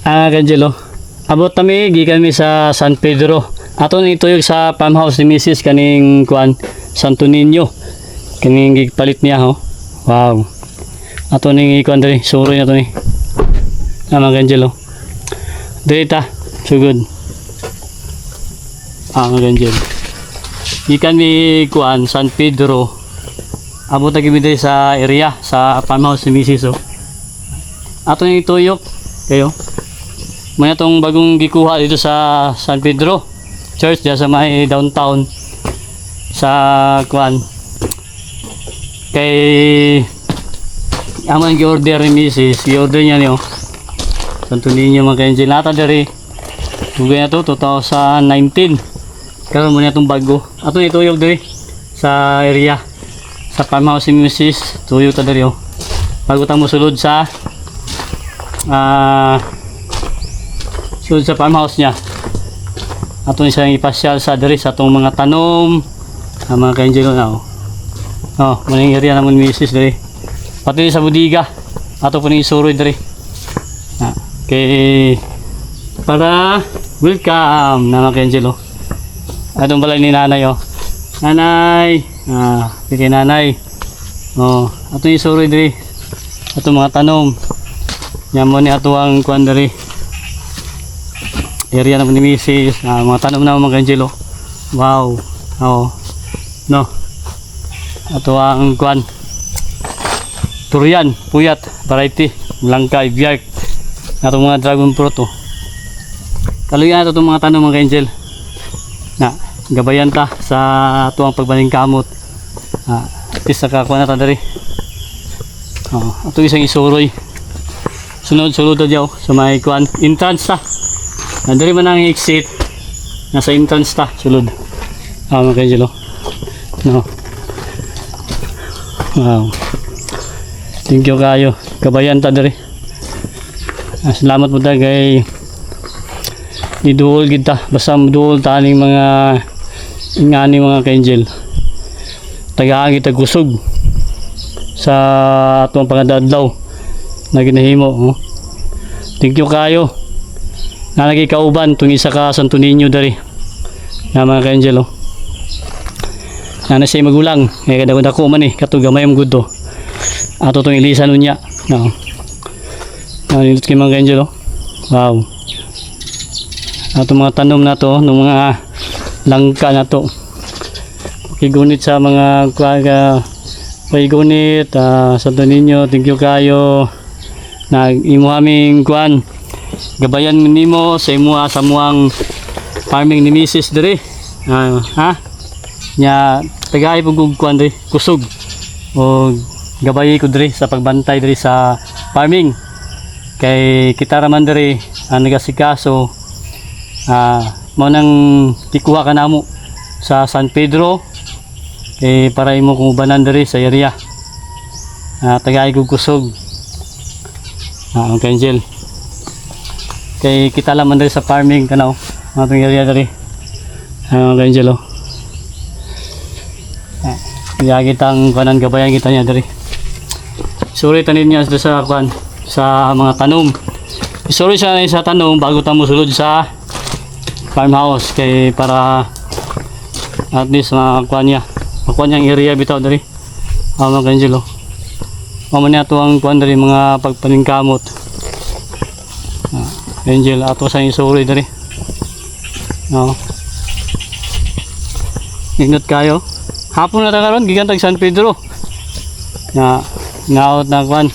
Kanjelo. Abot kami gikan mi sa San Pedro. Ato ni tuyog sa farmhouse ni Mrs. kaning kuan Santo Niño. Kaning gipalit niya ho. Wow. Ato ni kuan diri suroy na to ni. Kanjelo. Diri ta. So good. Kanjelo. Gikan mi kuan San Pedro. Abot na kami diri sa area sa farmhouse ni Mrs. Oh. Ato ni tuyok kayo. May itong bagong gikuha dito sa San Pedro Church diya sa may downtown sa kuan kay aman gi-order ni Mrs. i-order niya niyo Santo Niño mga kainjil nata diri dugay na to 2019 karon mo na itong bago ato ituyog diri sa area sa farmhouse ni Mrs. tuyog ta diri bago ta mo sulod sa sulod sa farmhouse niya ato ni siyang ipasyal sa diri sa atong mga tanom mga kainjil na maning area naman Mrs. diri pati sa budiga ato po ning isuroy diri okay para welcome na mga kainjil atong balay ni nanay nanay kay nanay ato ni isuroy diri atong mga tanom nyamo ni ato ang kuan diri area naman ni Mrs. Mga tanom na mga kainjil wow no ato ang kuan durian puyat variety langka ibiyark ato mga dragon fruit kaluyan ato mga tanom mga kainjil na gabayan ta sa ato ang pagbaling kamot at least nakakuha na ta diri ato isang isuroy sunod-sunod ta diyaw sa may kuan entrance ta nandari man ang exit nasa entrance ta sulod mga kainjil no wow thank you kayo kabayan ta diri salamat po ta kay iduol kita basta duol ta ning mga ingani mga kainjil tagaan kita kusog sa atong pangadadlaw na ginahimo thank you kayo na lagi kauban itong isa ka Santo Niño dari na mga kainjil na siya magulang kadako man katong gamay ang good ato itong ilisan niya nindot kayo mga kainjil wow ato mga tanom na to ng mga langka na to pakigunit sa mga pakigunit Santo Niño thank you kayo na imo aming kuan gabayan nimo sa imo sa muang farming ni Mrs. diri nya tagay pug kuan diri kusog o gabay ko diri sa pagbantay diri sa farming kay kita raman diri nagasikaso mo nang tikuha ka namo sa San Pedro kay para imo kung ubanan diri sa area tagay ko kusog ang kainjil kay kita laman diri sa farming kanaw atong area diri ang kainjil iya kitang kanan gabayan kita niya diri sorry tanin niya sa kuan sa mga tanom sorry siya sa tanom bago ta mo sulod sa farmhouse kay para at least makuha niya ang area bitaw diri mga kainjil mamo niya to ang kuan diri mga pagpaningkamot Angel ato sa isuri diri ingat kayo hapon na ta karon gikan tag San Pedro ngaot na kuan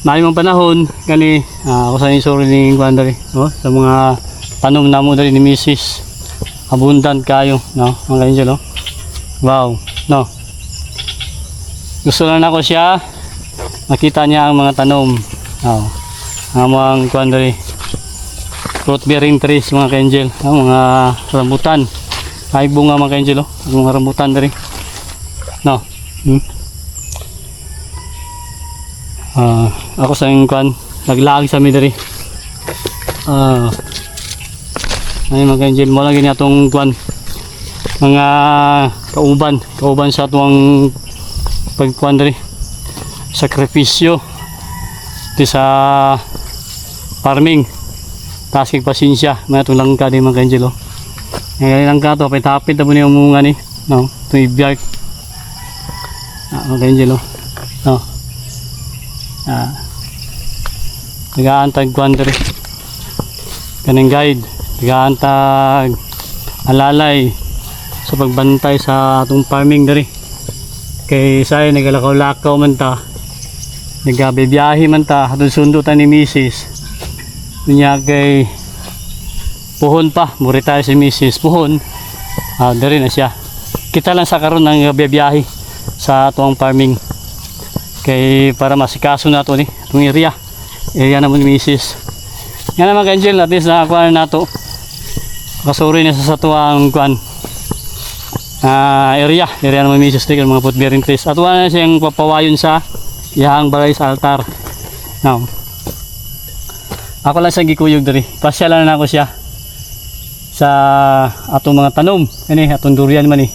may mong panahon kani ako sa isuri ning kuan diri sa mga tanom namo diri ni Mrs. abundant kayo mga kainjil wow gusto lang ako siya makita niya ang mga tanom ang kuan diri fruit bearing trees mga kainjil mga rambutan ay bunga mga kainjil mga rambutan diri ako sa kuan naglaag sa mi diri ay mga kainjil mo lang gini atong kuan mga kauban sa atong pagkuan diri sakripisyo di sa farming. Taas kay pasensya, may itong langka din mga ka-angel. Oh. Ngayon langka to, tapit na po niya umunga ni. No, itong ibiyag. Mga ka-angel. No. Nagaantag kuwan diri. Kaning guide. Nagaantag alalay sa pagbantay sa atong farming diri. Kay say nagalakaw-lakaw man ta. Nagabibiyahe man ta atong sundutan ni Mrs. Niya kay puhon pa, muri tayo si Mrs. Puhon. Diri na siya. Kita lang sa karon ng bibiyahe sa atong farming. Kay para masikaso nato ni itong area naman ni Mrs. Yan naman ka-angel, at least nakakuha na nato. Kasuri na sa tuwang kuan area naman ni Mrs. Mga food bearing trees. At wala na siyang papawayon sa iyang balay sa altar. Now, ako lang sa gikuyog diri. Pasyalan na ako siya sa atong mga tanom. Ani atong durian man ni.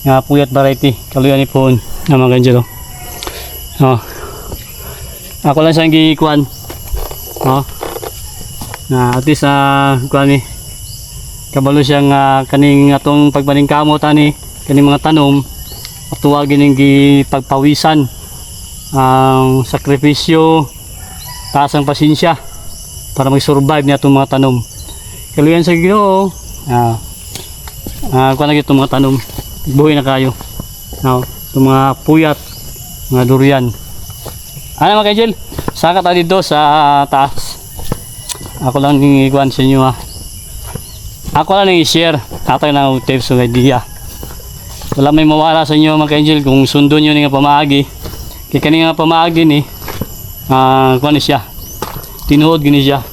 Nga puyat variety, kaluyan ni pohon na mga ka-angel. Ako lang sa gikuan. Na at least kuan ni kabalo siyang kaning atong pagpaningkamot ani kaning mga tanom at tuwagin ning gipagpawisan ang sakripisyo taas ang pasensya para mag-survive niya itong mga tanom. Kaluyan sa Ginoo. Kuan na itong mga tanom. Buhay na kayo. Itong mga puyat, mga durian. Ano mga ka-angel? Saka tayo dito sa taas. Ako lang ikuan sa inyo Ako lang i-share. Ako lang tips o idea. Wala may mawala sa inyo mga ka-angel kung sundo nyo nga pamaagi. Kaya kanina nga pamaagi ni kuan siya. Tinuod gini siya.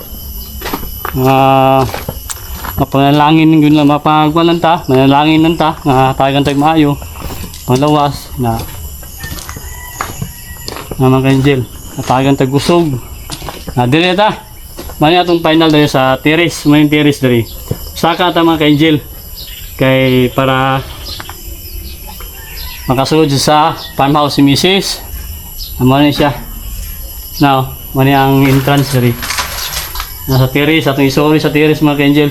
Mapanalangin yun lang, mapagwan lang ta, manalangin lang ta, tagang tagmaayo, panglawas, mga ka-angel, tagang tagusog. Dili ta, mani atong final dali sa terrace, may terrace dali. Saka ta mga ka-angel, kay para makasulod sa farmhouse si Mrs. Mani siya. Now, mani ang entrance dali. Nasa terrace, atong isuri sa terrace mga ka-angel.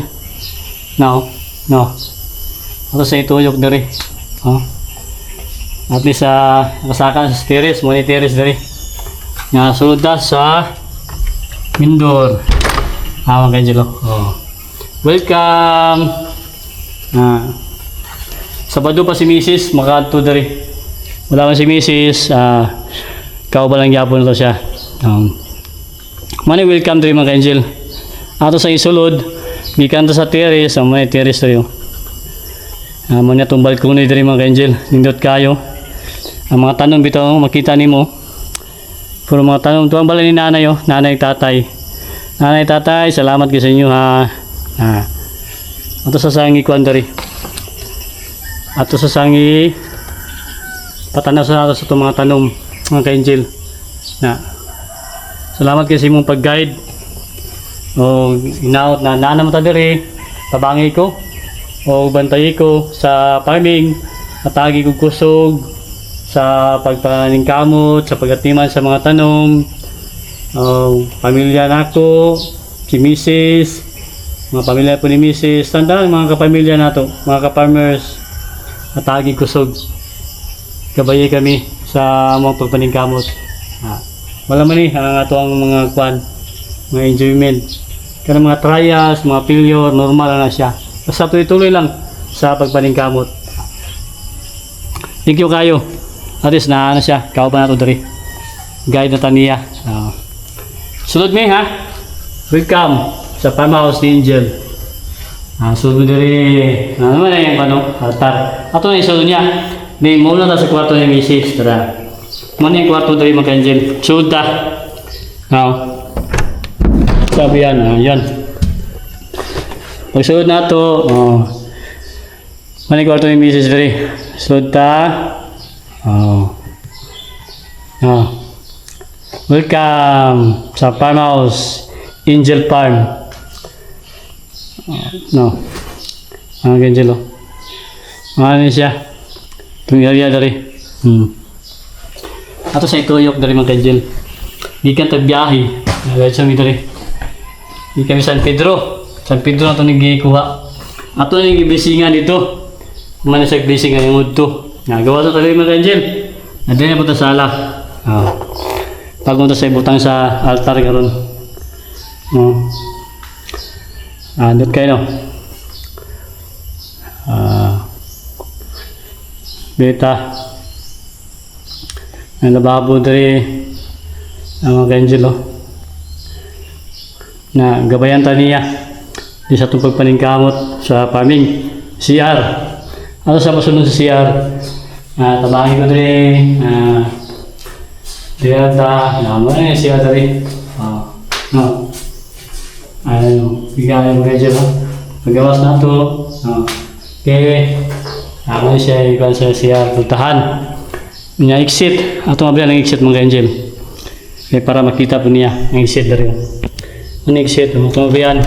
No. Ato sa ituyok diri. At least nakasakan sa terrace, muna terrace diri. Nga sulod sa Mindor. Mga ka-angel. Welcome. Sabado pa si Mrs. Makaadto diri. Wala man si Mrs. Kauba lang gyapon to siya. Mani welcome diri mga ka-angel. Ato sa isulod gikan sa terrace, may terrace tayo. Muna itong balkoni diri mga ka-angel. Nindot kayo. Ang mga tanong bitaw makita nimo. Puro mga tanong to ang balay ni nanay nanay tatay. Nanay tatay, salamat kayo sa inyo Ato sa sangi kuan diri. Ato sa sangi patanaw sa nato sa itong mga tanong mga ka-angel. Salamat kayo sa imong pag-guide. Inaot na naman ta diri, tabangi ko o bantay ko sa farming, atagi ko kusog sa pagpaningkamot, sa pagatiman sa mga tanom, pamilya nako, si Mrs., mga pamilya po ni Mrs., tandaan mga kapamilya nato, mga ka-farmers, atagi kusog, kabayi kami sa mga pagpaningkamot. Wala man ang ato ang mga kwan, mga enjoyment. Kaya mga trials, mga failure, normal na siya. Basta tuloy-tuloy lang sa pagpaningkamot. Thank you kayo. At least na siya, kauban na ito dari. Guide na taniya. Sunod mi welcome sa farmhouse ni Angel. Sunod dari, ano naman na yung altar. Ato na isunod niya. Di muna na sa kwarto ni Mrs. Tara. Muna yung kwarto dari mga Angel. Sunod ta. Sabi yan, yan. Pagsunod na ito, mani kwarto ni Mrs. Dre. Sunod ta. Welcome sa farmhouse, Angel Farm. Ang Angel. Ano siya? Itong area dari. Ato sa ituyok dari mga Angel. Di ka tagbiyahe. Nagayad sa mi dari. Di kami San Pedro. San Pedro na ito nagikuha. Ato na nagibisingan dito. Mana sa bisingan yung udto. Nagawa ito talaga mga angel. Nandiyan na po ito sa ala. Pagpunta sa ibutang sa altar karon. Andot kayo no. Beta. Ang lababo dari ang mga angel na gabayan ta niya di sa itong pagpaningkamot sa farming CR. Ano sa pasunod sa CR? Tabangin ko din direta naman yung CR dari no bigay mo kayo dyan paggawas na ito okay ako siya ikan sa CR puntahan niya exit ato mabilan ang exit mga angel okay, para makita po niya ang exit dari ang exit ato mabilan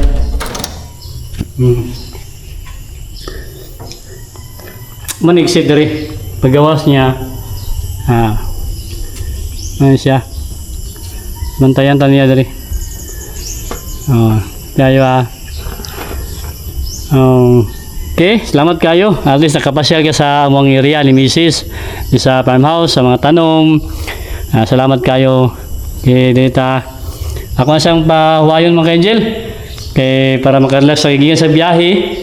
man-exit dari paggawas niya ano siya bantayan taniya dari kayo okay, salamat kayo at least nakapasyal ka sa among area ni Mrs. sa farmhouse, sa mga tanom salamat kayo okay, dita ako na siyang pahuwayon mga angel kay para makarelax sa gigan sa biyahe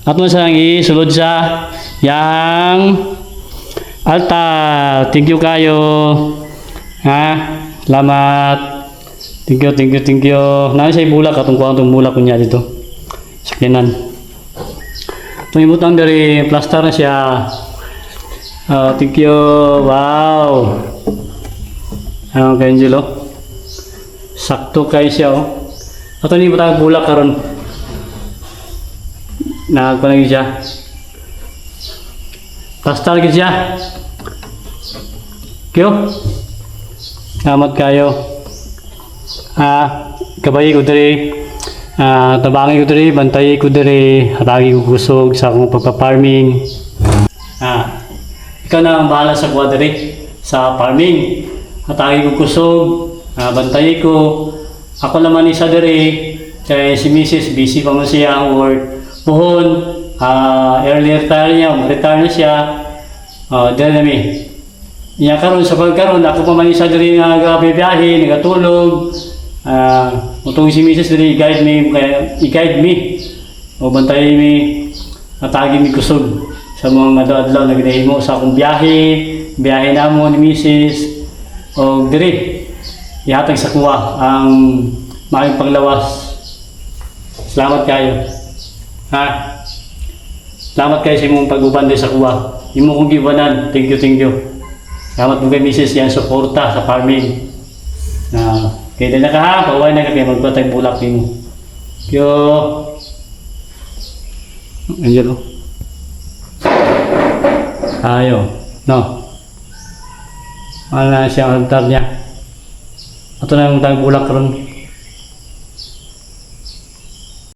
at mo siyang isulod sa yang altar. Thank you kayo salamat thank you nani sa bulak atong kuha itong bulak ko niya dito sakyanan itong ibutang dari plaster na siya thank you wow ano kay Angelo sakto kayo siya ito ni ibutang bulak karon nagpanagin siya plaster gid siya kyo salamat kayo kabayi ko diri tabangi ko diri bantay ko diri hatagi ko kusog sa akong pagpa-farming ikaw na ang bahala sa kuha diri sa farming hatagi ko kusog bantay ko ako naman isa diri kay si Mrs. busy pa mo siya ang work puhon early retire niya retire na siya dahil na iya karon sa pagkaron ako pa man isa diri nga gabiyahe nagatulog utong si Mrs. diri i-guide me o bantay me atagi mi kusog sa mga adlaw na ginahimo sa akong biyahe namo ni Mrs. o diri ihatag sa kuha ang maayong panglawas salamat kayo salamat kayo sa imong pag-uban sa kuha imo kong gibanan thank you salamat mo kay Mrs. yan suporta sa farming kaya din na ka paway na ka kaya magbatay bulak mo yo Angelo ayo no wala na siya ang altar niya ato na yung bulak karon